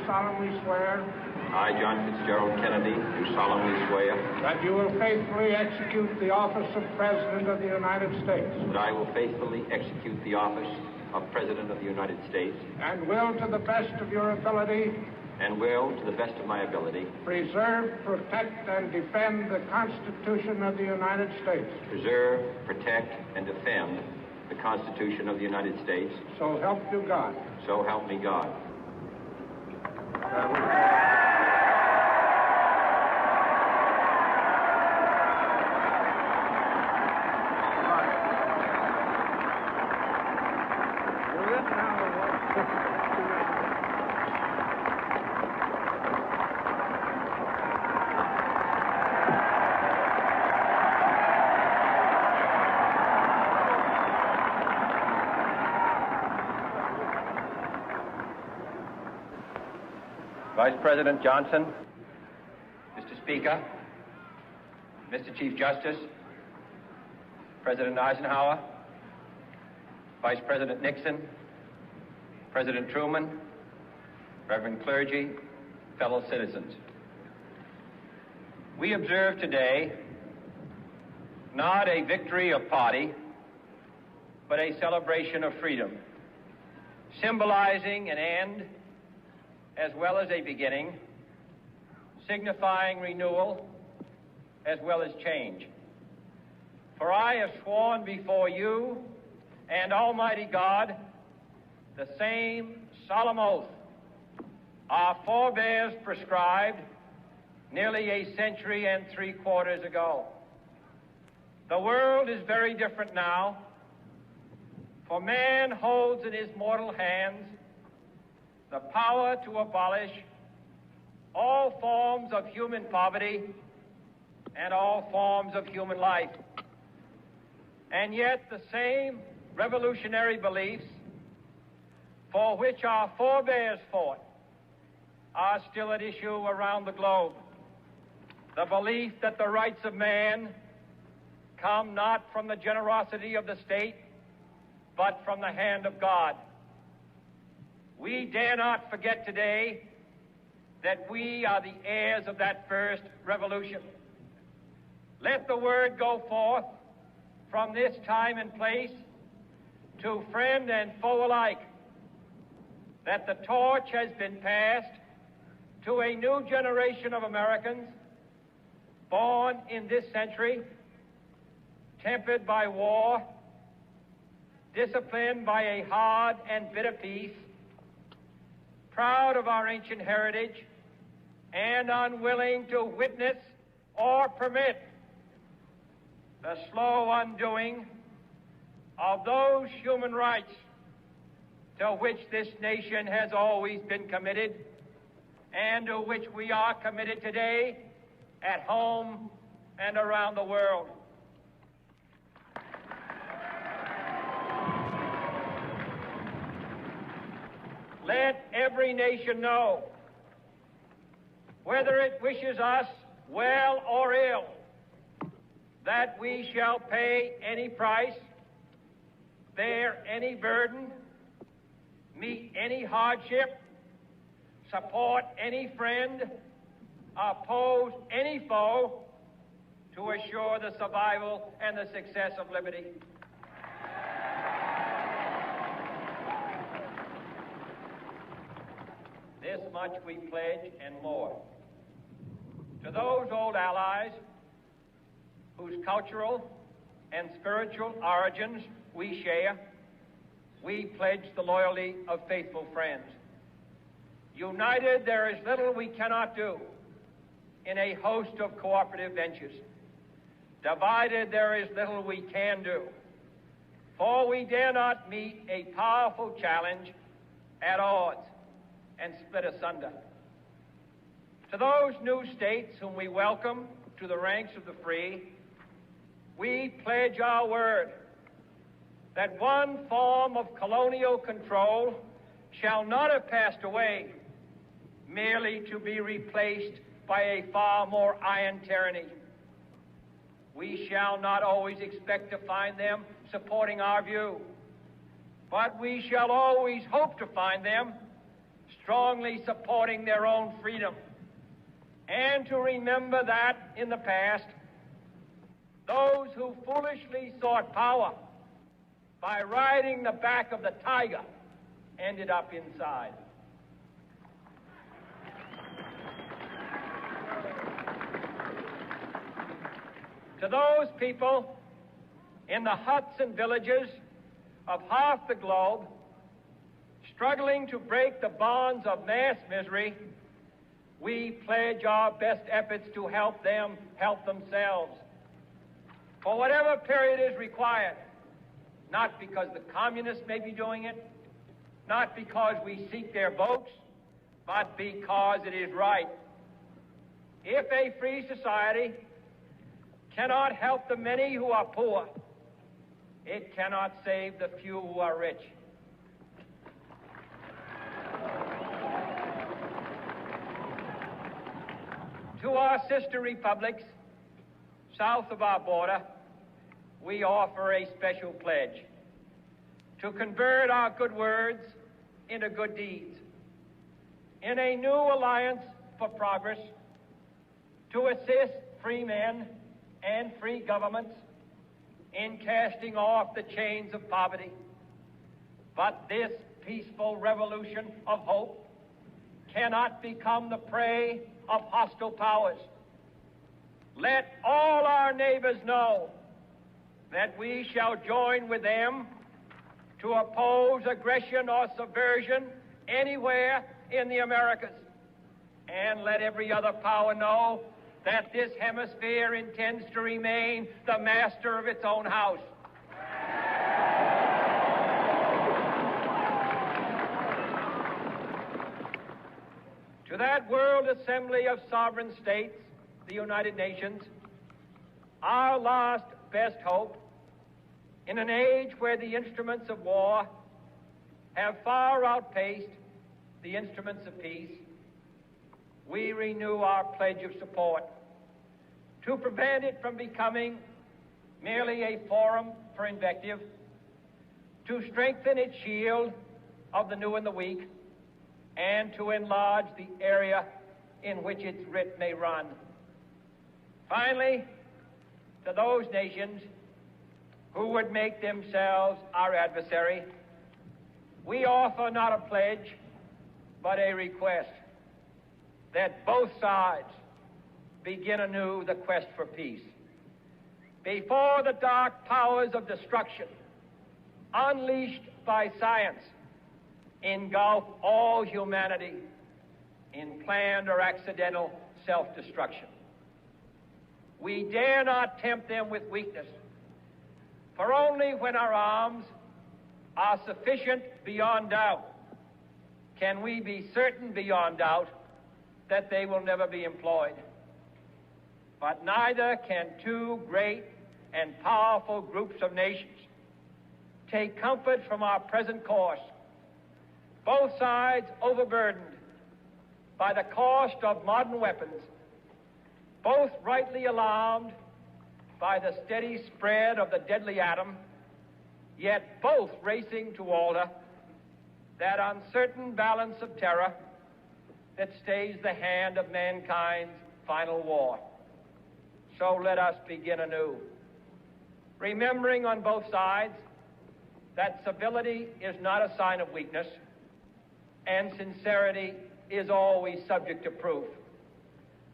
solemnly swear I, John Fitzgerald Kennedy, do solemnly swear that you will faithfully execute the office of President of the United States that I will faithfully execute the office of President of the United States and will, to the best of your ability, to the best of my ability, preserve, protect, and defend the Constitution of the United States. Preserve, protect, and defend the Constitution of the United States. So help you God. So help me God. Vice President Johnson, Mr. Speaker, Mr. Chief Justice, President Eisenhower, Vice President Nixon, President Truman, Reverend clergy, fellow citizens. We observe today not a victory of party, but a celebration of freedom, symbolizing an end as well as a beginning, signifying renewal as well as change. For I have sworn before you and Almighty God the same solemn oath our forebears prescribed nearly a century and 3/4 ago. The world is very different now, for man holds in his mortal hands the power to abolish all forms of human poverty and all forms of human life. And yet the same revolutionary beliefs for which our forebears fought are still at issue around the globe. The belief that the rights of man come not from the generosity of the state, but from the hand of God. We dare not forget today that we are the heirs of that first revolution. Let the word go forth from this time and place to friend and foe alike that the torch has been passed to a new generation of Americans born in this century, tempered by war, disciplined by a hard and bitter peace, proud of our ancient heritage, and unwilling to witness or permit the slow undoing of those human rights to which this nation has always been committed and to which we are committed today at home and around the world. Let every nation know, whether it wishes us well or ill, that we shall pay any price, bear any burden, meet any hardship, support any friend, oppose any foe to assure the survival and the success of liberty. This much we pledge and more. To those old allies whose cultural and spiritual origins we share, we pledge the loyalty of faithful friends. United, there is little we cannot do in a host of cooperative ventures. Divided, there is little we can do, for we dare not meet a powerful challenge at odds and split asunder. To those new states whom we welcome to the ranks of the free, we pledge our word that one form of colonial control shall not have passed away, merely to be replaced by a far more iron tyranny. We shall not always expect to find them supporting our view, but we shall always hope to find them strongly supporting their own freedom, and to remember that in the past, those who foolishly sought power by riding the back of the tiger ended up inside. To those people in the huts and villages of half the globe struggling to break the bonds of mass misery, we pledge our best efforts to help them help themselves for whatever period is required, not because the communists may be doing it, not because we seek their votes, but because it is right. If a free society cannot help the many who are poor, it cannot save the few who are rich. To our sister republics south of our border, we offer a special pledge to convert our good words into good deeds, in a new alliance for progress, to assist free men and free governments in casting off the chains of poverty. But this peaceful revolution of hope cannot become the prey of hostile powers. Let all our neighbors know that we shall join with them to oppose aggression or subversion anywhere in the Americas. And let every other power know that this hemisphere intends to remain the master of its own house. To that World Assembly of Sovereign States, the United Nations, our last best hope, in an age where the instruments of war have far outpaced the instruments of peace, we renew our pledge of support to prevent it from becoming merely a forum for invective, to strengthen its shield of the new and the weak, and to enlarge the area in which its writ may run. Finally, to those nations who would make themselves our adversary, we offer not a pledge, but a request that both sides begin anew the quest for peace. Before the dark powers of destruction, unleashed by science, engulf all humanity in planned or accidental self-destruction. We dare not tempt them with weakness, for only when our arms are sufficient beyond doubt can we be certain beyond doubt that they will never be employed. But neither can two great and powerful groups of nations take comfort from our present course, both sides overburdened by the cost of modern weapons, both rightly alarmed by the steady spread of the deadly atom, yet both racing to alter that uncertain balance of terror that stays the hand of mankind's final war. So let us begin anew, remembering on both sides that civility is not a sign of weakness, and sincerity is always subject to proof.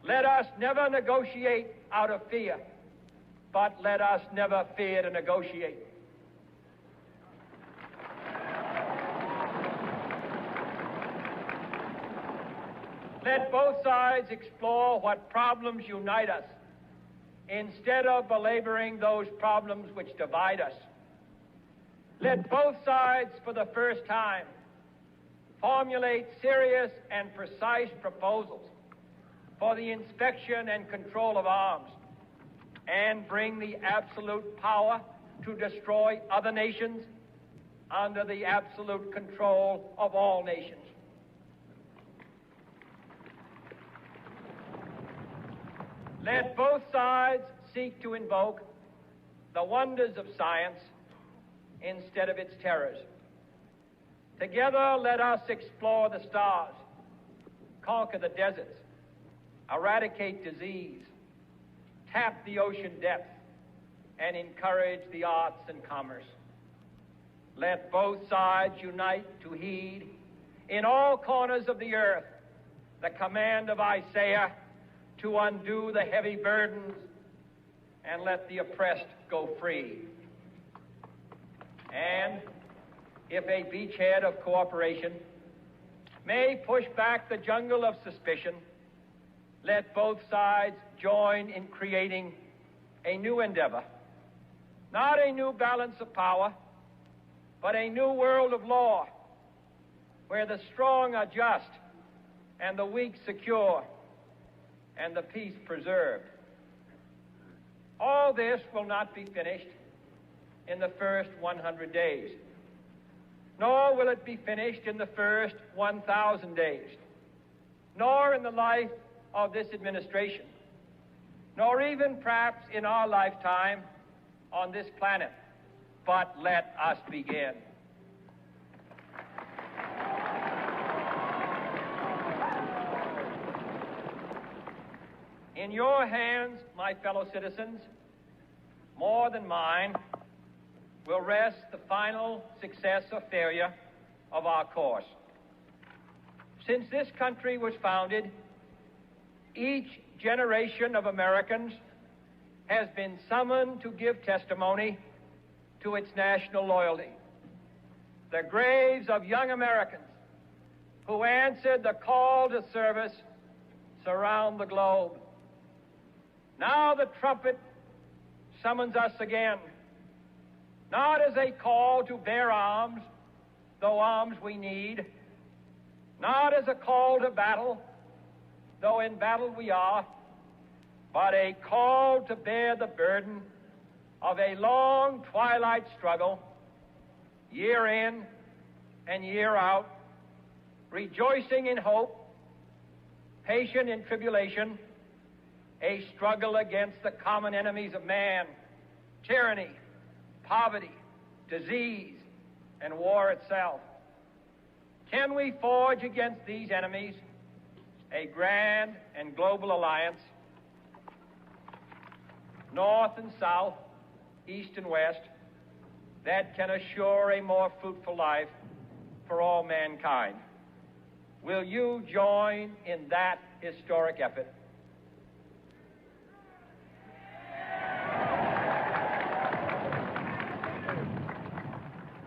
Let us never negotiate out of fear, but let us never fear to negotiate. Let both sides explore what problems unite us, instead of belaboring those problems which divide us. Let both sides, for the first time, formulate serious and precise proposals for the inspection and control of arms, and bring the absolute power to destroy other nations under the absolute control of all nations. Let both sides seek to invoke the wonders of science instead of its terrors. Together, let us explore the stars conquer the deserts, eradicate disease, tap the ocean depth, and encourage the arts and commerce. Let both sides unite to heed in all corners of the earth the command of Isaiah to undo the heavy burdens and let the oppressed go free. And if a beachhead of cooperation may push back the jungle of suspicion, let both sides join in creating a new endeavor, not a new balance of power, but a new world of law, where the strong are just and the weak secure and the peace preserved. All this will not be finished in the first 100 days, nor will it be finished in the first 1,000 days, nor in the life of this administration, nor even perhaps in our lifetime on this planet. But let us begin. In your hands, my fellow citizens, more than mine, will rest the final success or failure of our course. Since this country was founded, each generation of Americans has been summoned to give testimony to its national loyalty. The graves of young Americans who answered the call to service surround the globe. Now the trumpet summons us again, not as a call to bear arms, though arms we need, not as a call to battle, though in battle we are, but a call to bear the burden of a long twilight struggle, year in and year out, rejoicing in hope, patient in tribulation, a struggle against the common enemies of man, tyranny, poverty, disease, and war itself. Can we forge against these enemies a grand and global alliance, north and south, east and west, that can assure a more fruitful life for all mankind? Will you join in that historic effort?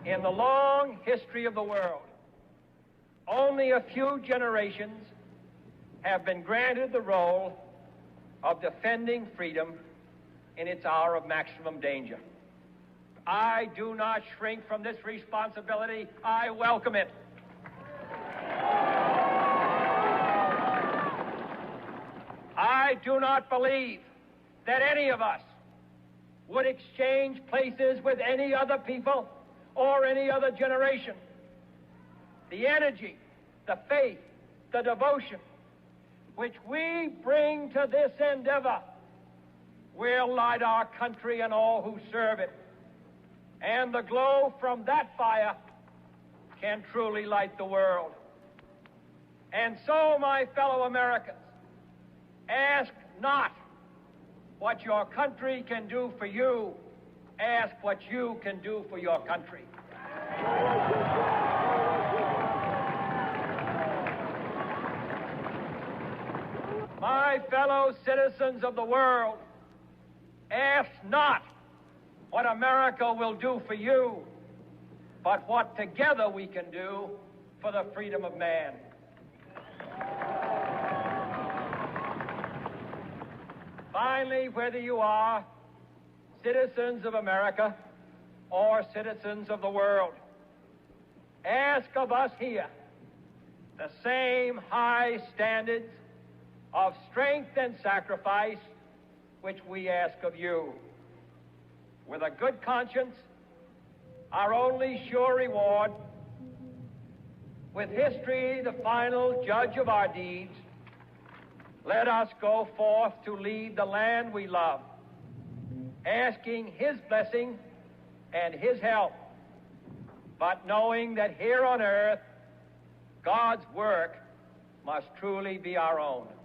In the long history of the world, only a few generations have been granted the role of defending freedom in its hour of maximum danger. I do not shrink from this responsibility. I welcome it. I do not believe that any of us would exchange places with any other people or any other generation. The energy, the faith, the devotion which we bring to this endeavor will light our country and all who serve it. And the glow from that fire can truly light the world. And so, my fellow Americans, ask not what your country can do for you. Ask what you can do for your country. My fellow citizens of the world, ask not what America will do for you, but what together we can do for the freedom of man. Finally, whether you are citizens of America or citizens of the world, ask of us here the same high standards of strength and sacrifice which we ask of you. With a good conscience, our only sure reward, with history the final judge of our deeds, let us go forth to lead the land we love, asking His blessing and His help, but knowing that here on earth, God's work must truly be our own.